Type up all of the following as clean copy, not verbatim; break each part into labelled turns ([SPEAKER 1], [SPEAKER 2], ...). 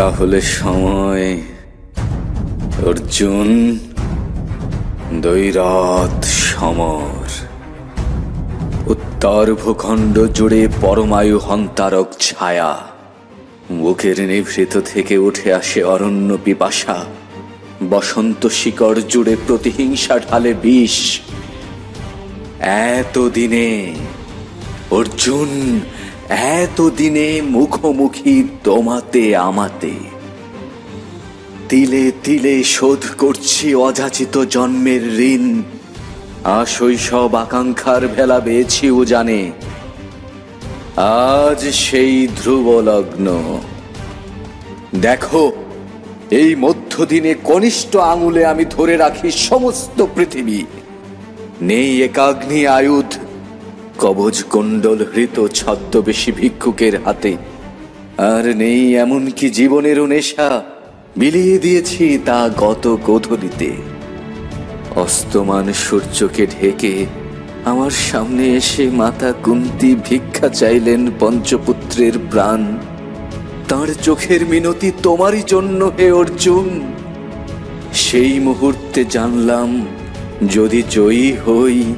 [SPEAKER 1] তাহলে সময় অর্জুন, দৈরাত সমর। উত্তর ভূখণ্ড জুড়ে পরমায়ু হন্তারক ছায়া। বুকের নিভৃত থেকে উঠে আসে অরণ্য পিপাসা। বসন্ত শিকড় জুড়ে প্রতিহিংসা ঢালে বিষ। এতদিনে অর্জুন, এতদিনে মুখোমুখি তোমাতে আমাতে। তিলে তিলে শোধ করছি অযাচিত জন্মের ঋণ। আশৈশব আকাঙ্ক্ষার ভেলা বেয়েছি উজানে। আজ সেই ধ্রুব লগ্ন। দেখো, এই মধ্যদিনে কনিষ্ঠ আঙুলে আমি ধরে রাখি সমস্ত পৃথিবী। নেই একাগ্নি আয়ুধ, কবচ কুণ্ডল হৃত ছদ্মবেশী ভিক্ষুকের হাতে। আর নেই এমনকি জীবনেরও নেশা, বিলিয়ে দিয়েছি তা গত গোধূলিতে। অস্তমান সূর্যকে ঢেকে আমার সামনে এসে মাতা কুন্তী ভিক্ষা চাইলেন পঞ্চপুত্রের প্রাণ। তার চোখের মিনতি তোমারই জন্য হে অর্জুন। সেই মুহূর্তে জানলাম, যদি জয়ী হই,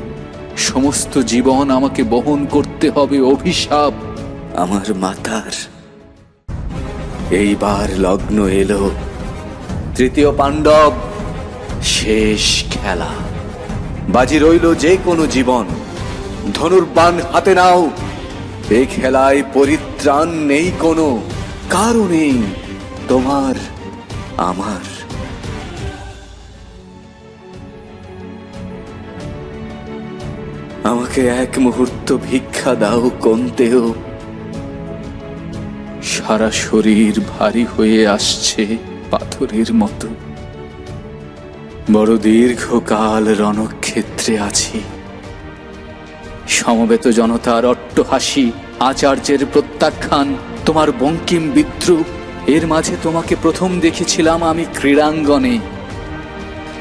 [SPEAKER 1] সমস্ত জীবন আমাকে বহন করতে হবে অভিশাপ আমার মাতার। এইবার লগ্ন এলো, তৃতীয় পাণ্ডব, শেষ খেলা। বাজি রইল যে কোনো জীবন। ধনুর্বাণ হাতে নাও। এ খেলায় পরিত্রাণ নেই কোনো, কারও নেই, তোমার আমার। আমাকে এক মুহূর্ত ভিক্ষা দাও কন্তেও। সারা শরীর ভারী হয়ে আসছে পাথরের মতো। বড় দীর্ঘকাল রণক্ষেত্রে আছি। সমবেত জনতার অট্টহাসি, আচার্যের প্রত্যাখ্যান, তোমার বঙ্কিম বিদ্রুপ, এর মাঝে তোমাকে প্রথম দেখেছিলাম আমি ক্রীড়াঙ্গনে।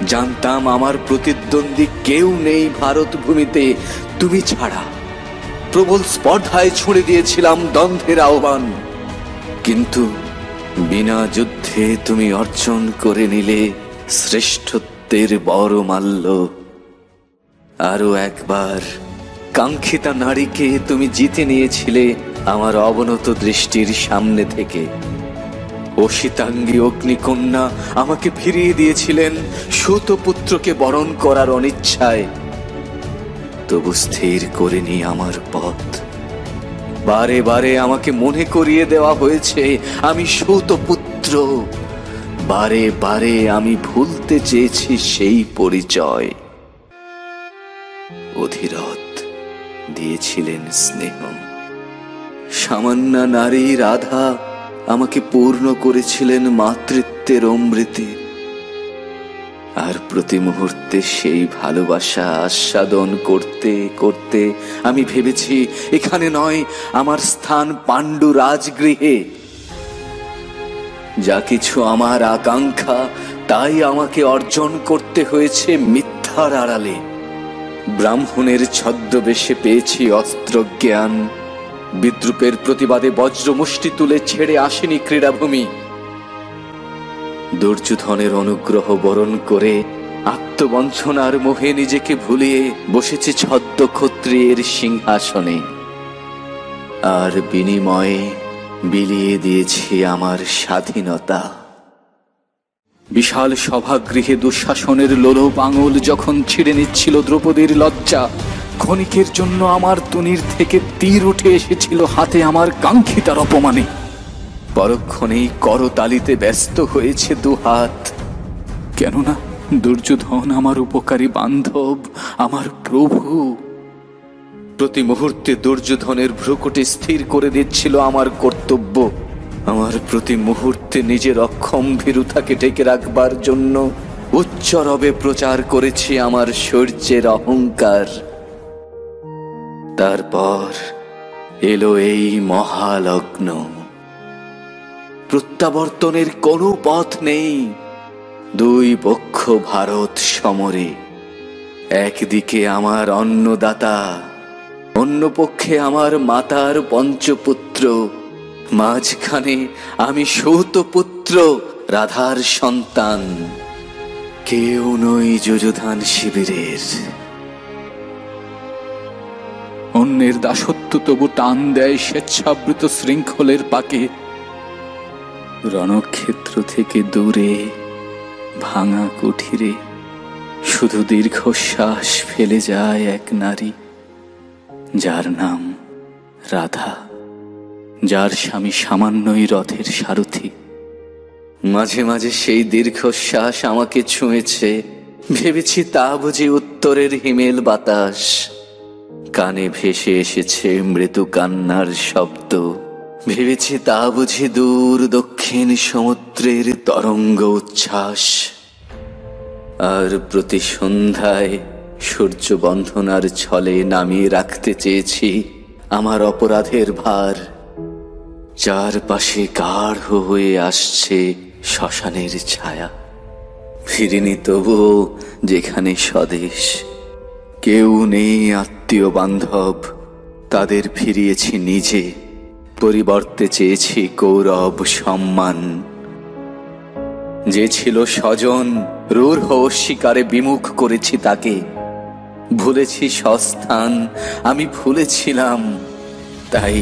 [SPEAKER 1] জানতাম আমার প্রতিদ্বন্দ্বী কেউ নেই ভারত ভূমিতে তুমি ছাড়া। প্রবল স্পর্ধায় ছুঁড়ে দিয়েছিলাম দ্বন্দ্বের আহ্বান। কিন্তু বিনা যুদ্ধে তুমি অর্জন করে নিলে শ্রেষ্ঠত্বের বড় মাল্য। আরো একবার কাঙ্ক্ষিতা নারীকে তুমি জিতে নিয়েছিলে আমার অবনত দৃষ্টির সামনে থেকে। অসিতাঙ্গী অগ্নিকন্যা আমাকে ফিরিয়ে দিয়েছিলেন সুতপুত্রকে বরণ করার অনিচ্ছায়। তবু স্থির করিনি আমার পথ। বারে বারে আমাকে মনে করিয়ে দেওয়া হয়েছে আমি সুতপুত্র। বারে বারে আমি ভুলতে চেয়েছি সেই পরিচয়। অধিরথ দিয়েছিলেন স্নেহ। সামান্য নারী রাধা আমাকে পূর্ণ করেছিলেন মাতৃত্বের অমৃতে। আর প্রতি মুহূর্তে সেই ভালোবাসা আস্বাদন করতে করতে আমি ভেবেছি, এখানে নয়, আমার স্থান পাণ্ডু রাজগৃহে। যা কিছু আমার আকাঙ্ক্ষা, তাই আমাকে অর্জন করতে হয়েছে মিথ্যার আড়ালে। ব্রাহ্মণের ছদ্মবেশে পেয়েছি অস্ত্রজ্ঞান। বিদ্রুপের প্রতিবাদে বজ্রমুষ্টি তুলে ছেড়ে আসেনি ক্রীড়াভূমি। দুর্যোধনের অনুগ্রহ বরণ করে আত্মবঞ্চনার মোহে নিজেকে ভুলিয়ে বসেছে ছদ্ম ক্ষত্রিয়ের সিংহাসনে। আর বিনিময়ে বিলিয়ে দিয়েছি আমার স্বাধীনতা। বিশাল সভাগৃহে দুঃশাসনের লোলপ আঙুল যখন ছিঁড়ে নিচ্ছিল দ্রৌপদীর লজ্জা, ক্ষণিকের জন্য আমার তনির থেকে তীর উঠে এসেছিল হাতে আমার কাঙ্ক্ষিতার অপমানে। পরক্ষণেই করতালিতে ব্যস্ত হয়েছে দুহাত। কেননা দুর্যোধন আমার উপকারী বান্ধব, আমার প্রভু। প্রতি মুহূর্তে দুর্যোধনের ভ্রুকুটি স্থির করে দিচ্ছিল আমার কর্তব্য। আমার প্রতি মুহূর্তে নিজের অক্ষম ভীরুতাকে ঢেকে রাখবার জন্য উচ্চ রবে প্রচার করেছি আমার শৌর্যের অহংকার। তারপর এলো এই মহালগ্ন। প্রত্যাবর্তনের কোনো পথ নেই। দুই পক্ষ ভারত সমরে। একদিকে আমার অন্নদাতা, অন্য পক্ষে আমার মাতার পঞ্চপুত্র মাঝখানে আমি সৌতপুত্র রাধার সন্তান, কেউ নই যুযুধান শিবিরের। অন্যের দাসত্ব তবু টান দেয় স্বেচ্ছাবৃত শৃঙ্খলের পাকে। রণক্ষেত্র থেকে দূরে ভাঙা কুঠিরে শুধু দীর্ঘশ্বাস ফেলে যায় এক নারী, যার নাম রাধা, যার স্বামী সামান্যই রথের সারথি। মাঝে মাঝে সেই দীর্ঘশ্বাস আমাকে ছুঁয়েছে, ভেবেছি তা বুঝি উত্তরের হিমেল বাতাস। কানে ভেসে এসেছে মৃদু কান্নার শব্দ, ভেবেছি তা বুঝি দূর দক্ষিণ সমুদ্রের তরঙ্গ উচ্ছ্বাস। আর প্রতি সন্ধ্যায় সূর্য বন্ধনার ছলে নামিয়ে রাখতে চেয়েছি আমার অপরাধের ভার, যার পাশে গাঢ় হয়ে আসছে শ্মশানের ছায়া। ফিরিনি তবুও যেখানে স্বদেশ, কেউ নেই আত্মীয় বান্ধব, তাদের ফিরিয়েছি নিজে, পরিবর্তে চেয়েছি গৌরব সম্মান। যে ছিল স্বজন রূঢ় শিকারে বিমুখ করেছি তাকে, ভুলেছি স্বস্থান আমি ভুলেছিলাম, তাই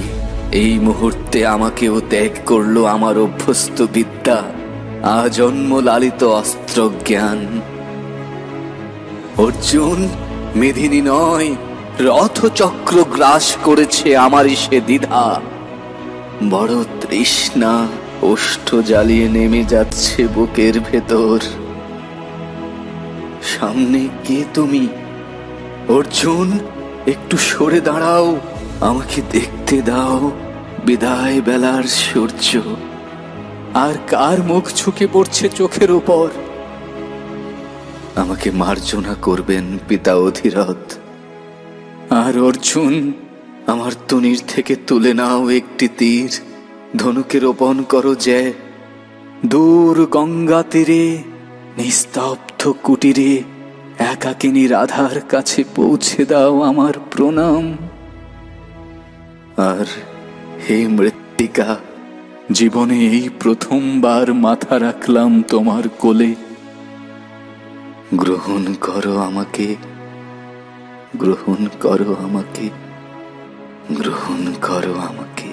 [SPEAKER 1] এই মুহূর্তে আমাকেও ত্যাগ করলো আমার অভ্যস্ত বিদ্যা, আজন্ম লালিত অস্ত্র জ্ঞান। অর্জুন, মেদিনী নয় রথচক্র গ্রাস করেছে আমারই সে দ্বিধা। বড় তৃষ্ণা ওষ্ঠ জ্বালিয়ে নেমে যাচ্ছে বুকের ভেতর। সামনে কে তুমি? অর্জুন, একটু সরে দাঁড়াও, আমাকে দেখতে দাও বিদায় বেলার সূর্য। আর কার মুখ ঝুঁকে পড়ছে চোখের উপর? আমাকে মার্জনা করবেন পিতা অধিরথ। আর অর্জুন, আমার তনির থেকে তুলে নাও একটি তীর, ধনুকে রোপণ করো যে দূর গঙ্গা তীরে নিস্তব্ধ কুটিরে একাকিনী রাধার কাছে পৌঁছে দাও আমার প্রণাম। আর হে মৃত্তিকা, জীবনে এই প্রথমবার মাথা রাখলাম তোমার কোলে। গ্রহণ করো আমাকে, গ্রহণ করো আমাকে, গ্রহণ করো আমাকে।